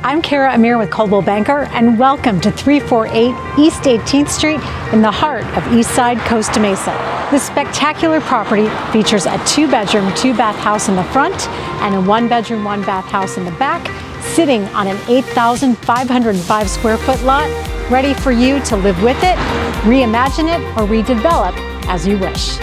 I'm Kara Amir with Coldwell Banker, and welcome to 348 East 18th Street in the heart of Eastside Costa Mesa. This spectacular property features a 2-bedroom, 2-bath house in the front and a 1-bedroom, 1-bath house in the back, sitting on an 8,505 square foot lot, ready for you to live with it, reimagine it, or redevelop as you wish.